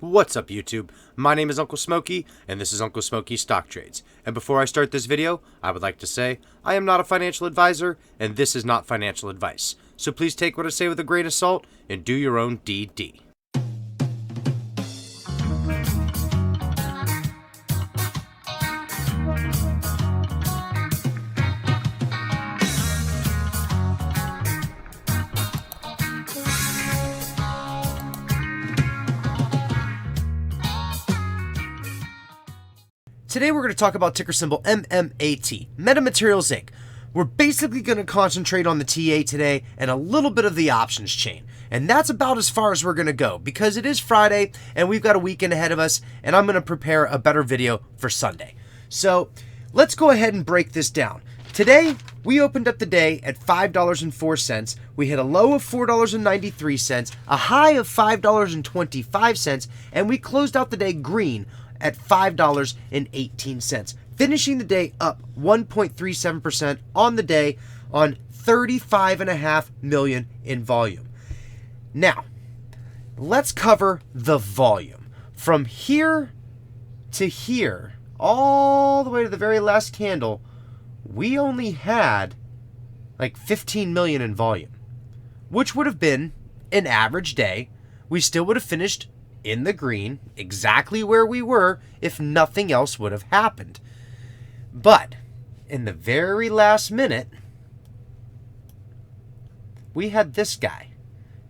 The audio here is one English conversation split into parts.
What's up YouTube? My name is Uncle Smokey, and this is Uncle Smokey Stock Trades. And before I start this video, I would like to say, I am not a financial advisor, and this is not financial advice. So please take what I say with a grain of salt, and do your own DD. Today we're going to talk about ticker symbol MMAT, Metamaterials Inc. We're basically going to concentrate on the TA today and a little bit of the options chain. And that's about as far as we're going to go because it is Friday and we've got a weekend ahead of us, and I'm going to prepare a better video for Sunday. So let's go ahead and break this down. Today, we opened up the day at $5.04. We hit a low of $4.93, a high of $5.25, and we closed out the day green at $5.18, finishing the day up 1.37% on the day on 35.5 million in volume. Now, let's cover the volume. From here to here, all the way to the very last candle, we only had like 15 million in volume, which would have been an average day. We still would have finished in the green, exactly where we were if nothing else would have happened. But in the very last minute, we had this guy,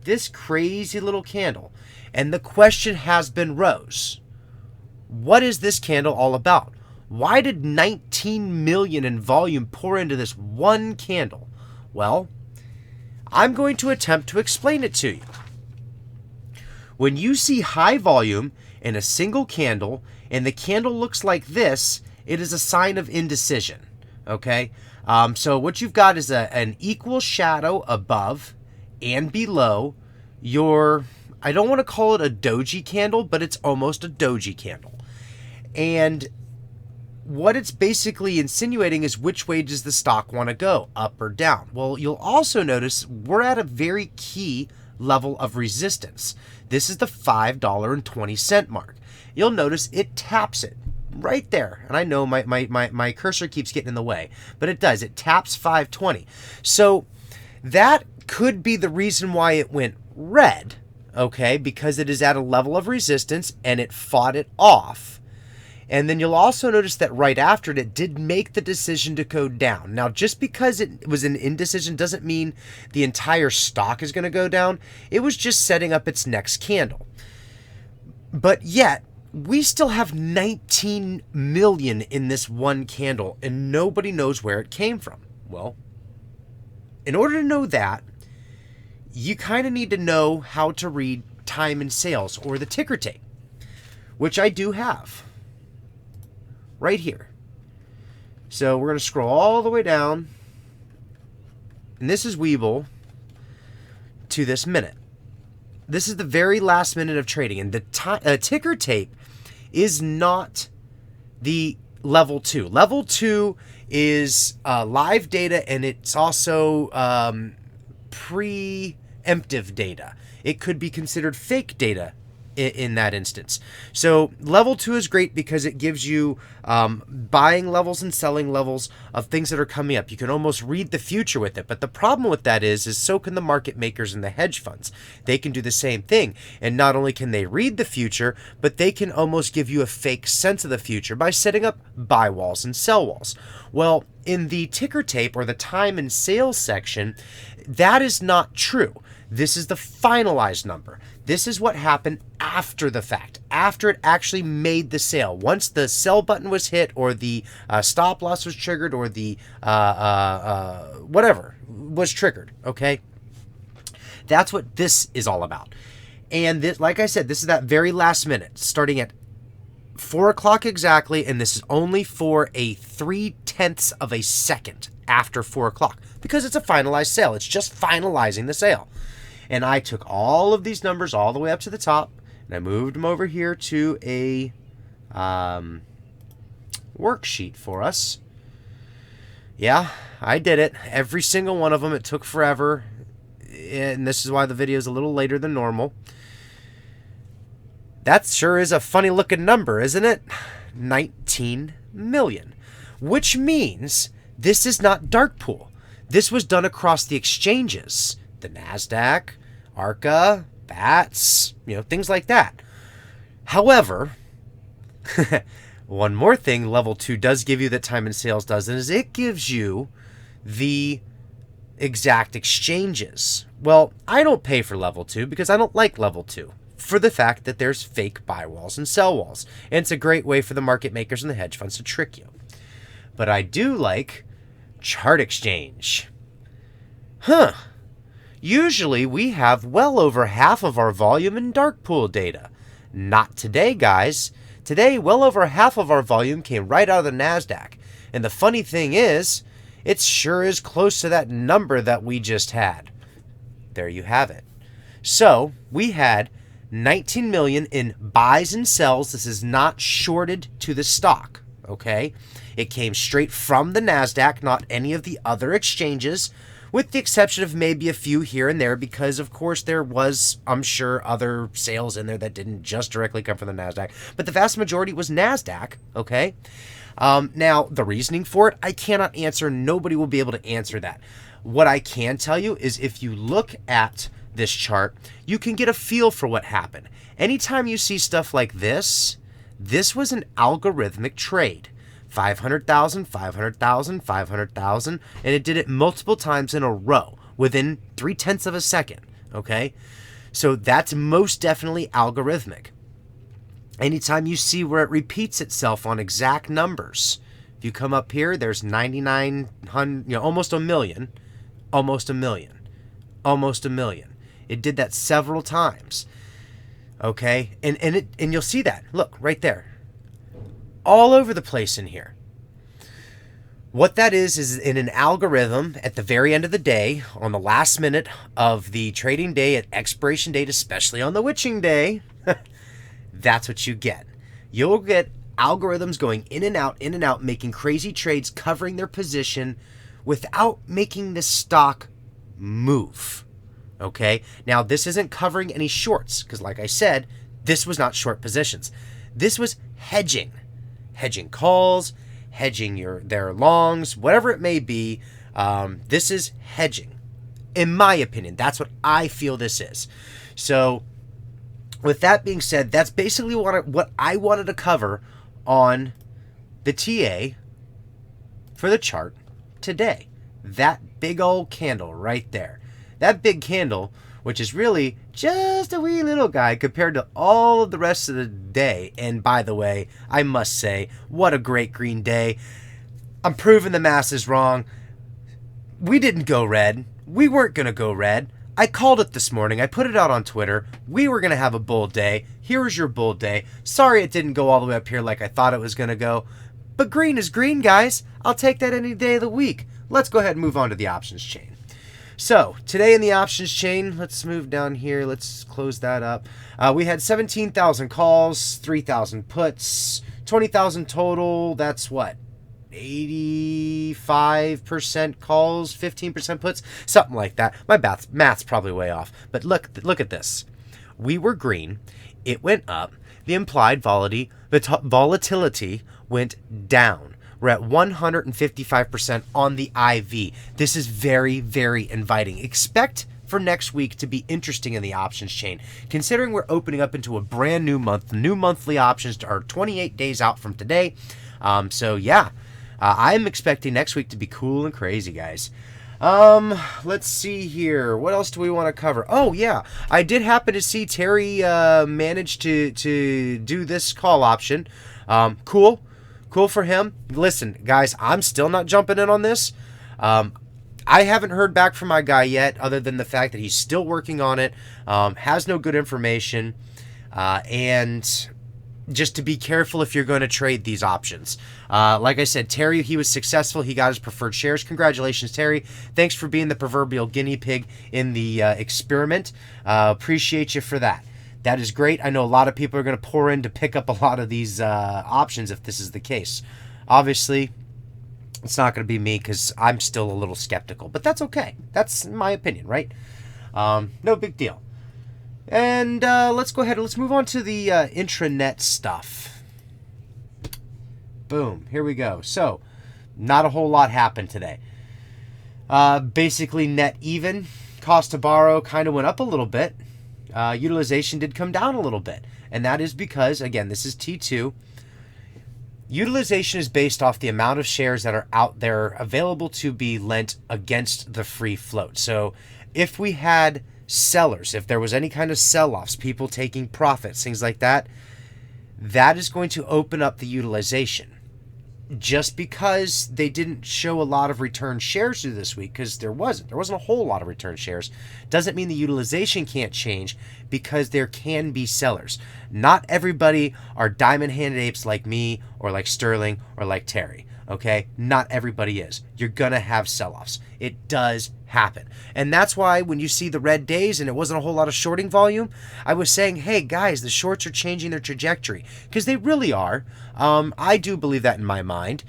this crazy little candle. And the question has been rose. What is this candle all about? Why did 19 million in volume pour into this one candle? Well, I'm going to attempt to explain it to you. When you see high volume in a single candle and the candle looks like this, it is a sign of indecision, okay? So what you've got is an equal shadow above and below your, I don't want to call it a doji candle, but it's almost a doji candle. And what it's basically insinuating is which way does the stock want to go, up or down? Well, you'll also notice we're at a very key level of resistance. This is the $5.20 mark. You'll notice it taps it right there. And I know my cursor keeps getting in the way, but it does. It taps 520. So that could be the reason why it went red, okay? Because it is at a level of resistance and it fought it off. And then you'll also notice that right after it did make the decision to go down. Now, just because it was an indecision doesn't mean the entire stock is going to go down. It was just setting up its next candle. But yet, we still have 19 million in this one candle, and nobody knows where it came from. Well, in order to know that, you kind of need to know how to read time and sales, or the ticker tape, which I do have right here. So we're going to scroll all the way down, and this is Webull, to this minute. This is the very last minute of trading, and the ticker tape is not the level 2. Level 2 is live data, and it's also preemptive data. It could be considered fake data in that instance. So level 2 is great because it gives you buying levels and selling levels of things that are coming up. You can almost read the future with it. But the problem with that is so can the market makers and the hedge funds. They can do the same thing. And not only can they read the future, but they can almost give you a fake sense of the future by setting up buy walls and sell walls. Well, in the ticker tape or the time and sales section, that is not true. This is the finalized number. This is what happened after the fact, after it actually made the sale. Once the sell button was hit, or the stop loss was triggered, or the whatever was triggered, okay? That's what this is all about. And this, like I said, this is that very last minute, starting at 4 o'clock exactly, and this is only for a 0.3 of a second after 4 o'clock, because it's a finalized sale. It's just finalizing the sale. And I took all of these numbers all the way up to the top, and I moved them over here to a worksheet for us. Yeah, I did it. Every single one of them. It took forever, and this is why the video is a little later than normal. That sure is a funny looking number, isn't it? 19 million. Which means this is not dark pool. This was done across the exchanges. The NASDAQ, ARCA, BATS, things like that. However, one more thing level 2 does give you that time and sales doesn't is it gives you the exact exchanges. Well, I don't pay for level 2 because I don't like level 2 for the fact that there's fake buy walls and sell walls. And it's a great way for the market makers and the hedge funds to trick you. But I do like chart exchange. Usually we have well over half of our volume in dark pool data. Not today, guys. Today, well over half of our volume came right out of the NASDAQ. And the funny thing is, it sure is close to that number that we just had. There you have it. So, we had 19 million in buys and sells. This is not shorted to the stock, okay? It came straight from the NASDAQ, not any of the other exchanges, with the exception of maybe a few here and there because, of course, there was, I'm sure, other sales in there that didn't just directly come from the NASDAQ. But the vast majority was NASDAQ, okay? Now, the reasoning for it, I cannot answer. Nobody will be able to answer that. What I can tell you is if you look at this chart, you can get a feel for what happened. Anytime you see stuff like this, this was an algorithmic trade. 500,000, 500,000, 500,000, and it did it multiple times in a row within 0.3 of a second, okay? So that's most definitely algorithmic. Anytime you see where it repeats itself on exact numbers, if you come up here, there's 9,900, almost a million, almost a million, almost a million. It did that several times, okay? And you'll see that. Look, right there. All over the place in here. What that is in an algorithm at the very end of the day, on the last minute of the trading day at expiration date, especially on the witching day, that's what you get. You'll get algorithms going in and out, making crazy trades, covering their position without making the stock move. Okay? Now, this isn't covering any shorts, because like I said, this was not short positions. This was hedging. Hedging calls, hedging their longs, whatever it may be. This is hedging. In my opinion, that's what I feel this is. So, with that being said, that's basically what I wanted to cover on the TA for the chart today. That big old candle right there. That big candle, which is really just a wee little guy compared to all of the rest of the day. And by the way, I must say, what a great green day. I'm proving the masses wrong. We didn't go red. We weren't going to go red. I called it this morning. I put it out on Twitter. We were going to have a bull day. Here was your bull day. Sorry it didn't go all the way up here like I thought it was going to go. But green is green, guys. I'll take that any day of the week. Let's go ahead and move on to the options chain. So, today in the options chain, let's move down here. Let's close that up. We had 17,000 calls, 3,000 puts, 20,000 total. That's what? 85% calls, 15% puts, something like that. My math's probably way off. But look at this. We were green. It went up. The implied volatility went down. We're at 155% on the IV. This is very, very inviting. Expect for next week to be interesting in the options chain, considering we're opening up into a brand new month. New monthly options are 28 days out from today. So yeah, I'm expecting next week to be cool and crazy, guys. Let's see here. What else do we want to cover? Oh yeah, I did happen to see Terry manage to do this call option. Cool for him. Listen, guys, I'm still not jumping in on this. I haven't heard back from my guy yet, other than the fact that he's still working on it, has no good information, and just to be careful if you're going to trade these options. Like I said, Terry, he was successful. He got his preferred shares. Congratulations, Terry. Thanks for being the proverbial guinea pig in the experiment. Appreciate you for that. That is great. I know a lot of people are going to pour in to pick up a lot of these options if this is the case. Obviously, it's not going to be me because I'm still a little skeptical. But that's okay. That's my opinion, right? No big deal. And let's go ahead and let's move on to the intranet stuff. Boom. Here we go. So, not a whole lot happened today. Basically, net even. Cost to borrow kind of went up a little bit. Utilization did come down a little bit. And that is because, again, this is T2. Utilization is based off the amount of shares that are out there available to be lent against the free float. So if we had sellers, if there was any kind of sell-offs, people taking profits, things like that, that is going to open up the utilization. Just because they didn't show a lot of return shares through this week, because there wasn't a whole lot of return shares, doesn't mean the utilization can't change, because there can be sellers. Not everybody are diamond-handed apes like me or like Sterling or like Terry. Okay, not everybody is. You're gonna have sell-offs. It does happen. And that's why when you see the red days and it wasn't a whole lot of shorting volume, I was saying, hey guys, the shorts are changing their trajectory, because they really are. I do believe that in my mind.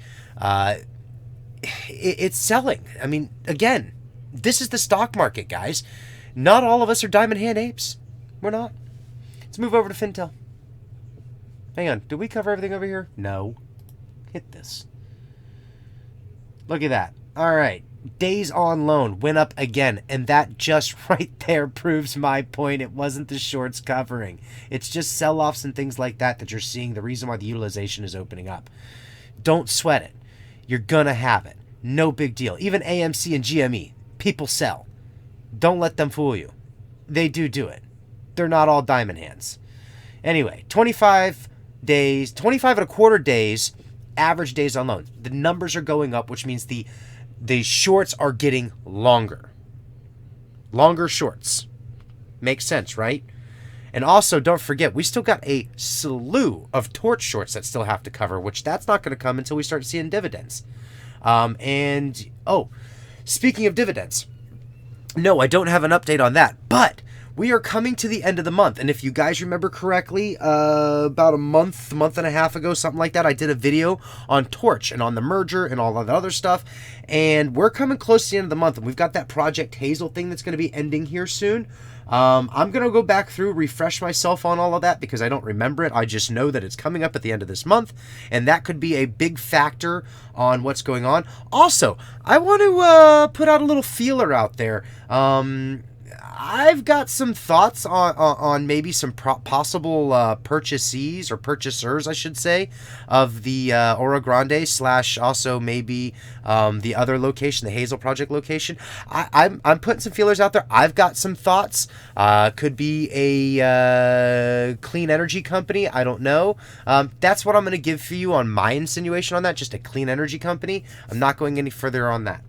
It's selling. I mean, again, this is the stock market, guys. Not all of us are diamond hand apes. We're not. Let's move over to Fintel. Hang on, did we cover everything over here? No. Hit this. Look at that. All right. Days on loan went up again. And that just right there proves my point. It wasn't the shorts covering. It's just sell-offs and things like that that you're seeing. The reason why the utilization is opening up. Don't sweat it. You're going to have it. No big deal. Even AMC and GME. People sell. Don't let them fool you. They do it. They're not all diamond hands. Anyway, 25 days, 25 and a quarter days, average days on loan. The numbers are going up, which means the shorts are getting longer. Longer shorts. Makes sense, right? And also, don't forget, we still got a slew of torch shorts that still have to cover, which that's not going to come until we start seeing dividends. Speaking of dividends, no, I don't have an update on that, but we are coming to the end of the month, and if you guys remember correctly, about a month and a half ago, something like that, I did a video on Torch and on the merger and all that other stuff, and we're coming close to the end of the month, and we've got that Project Hazel thing that's going to be ending here soon. I'm going to go back through, refresh myself on all of that, because I don't remember it. I just know that it's coming up at the end of this month, and that could be a big factor on what's going on. Also, I want to put out a little feeler out there. I've got some thoughts on maybe some possible purchasees or purchasers, I should say, of the Oro Grande / also maybe the other location, the Hazel Project location. I'm putting some feelers out there. I've got some thoughts. Could be a clean energy company. I don't know. That's what I'm going to give for you on my insinuation on that. Just a clean energy company. I'm not going any further on that.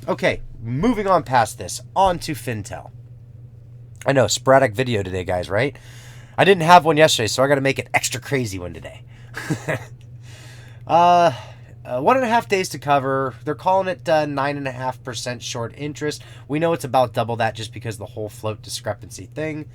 Okay, moving on past this, on to Fintel. I know, sporadic video today, guys, right? I didn't have one yesterday, so I got to make an extra crazy one today. 1.5 days to cover. They're calling it 9.5% short interest. We know it's about double that just because of the whole float discrepancy thing.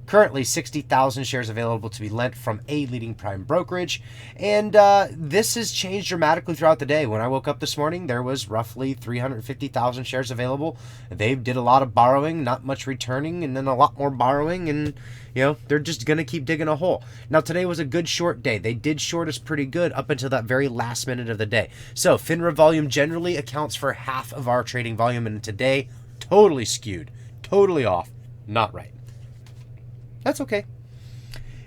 Currently, 60,000 shares available to be lent from a leading prime brokerage. And this has changed dramatically throughout the day. When I woke up this morning, there was roughly 350,000 shares available. They did a lot of borrowing, not much returning, and then a lot more borrowing. And, you know, they're just going to keep digging a hole. Now, today was a good short day. They did short us pretty good up until that very last minute of the day. So, FINRA volume generally accounts for half of our trading volume. And today, totally skewed, totally off, not right. That's okay.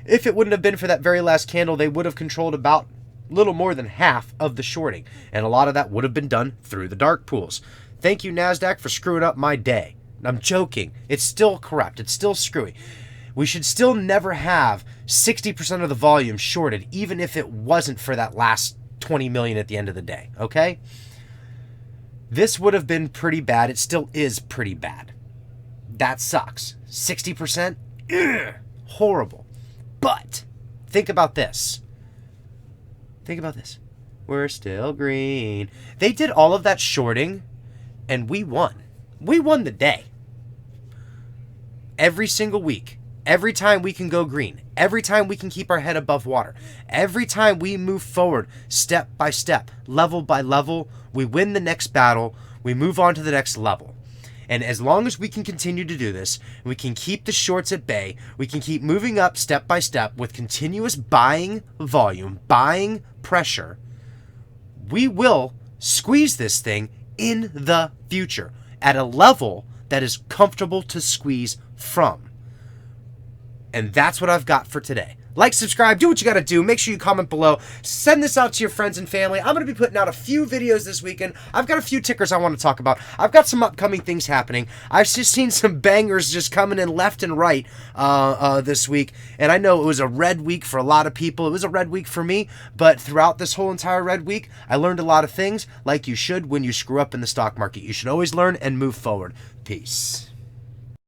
If it wouldn't have been for that very last candle, they would have controlled about little more than half of the shorting. And a lot of that would have been done through the dark pools. Thank you, NASDAQ, for screwing up my day. I'm joking. It's still corrupt. It's still screwy. We should still never have 60% of the volume shorted, even if it wasn't for that last 20 million at the end of the day. Okay? This would have been pretty bad. It still is pretty bad. That sucks. 60%? Ugh, horrible. But think about this. Think about this. We're still green. They did all of that shorting, and we won. We won the day. Every single week. Every time we can go green. Every time we can keep our head above water. Every time we move forward, step by step, level by level, we win the next battle. We move on to the next level. And as long as we can continue to do this, we can keep the shorts at bay, we can keep moving up step by step with continuous buying volume, buying pressure, we will squeeze this thing in the future at a level that is comfortable to squeeze from. And that's what I've got for today. Like, subscribe, do what you got to do. Make sure you comment below. Send this out to your friends and family. I'm going to be putting out a few videos this weekend. I've got a few tickers I want to talk about. I've got some upcoming things happening. I've just seen some bangers just coming in left and right this week. And I know it was a red week for a lot of people. It was a red week for me. But throughout this whole entire red week, I learned a lot of things like you should when you screw up in the stock market. You should always learn and move forward. Peace.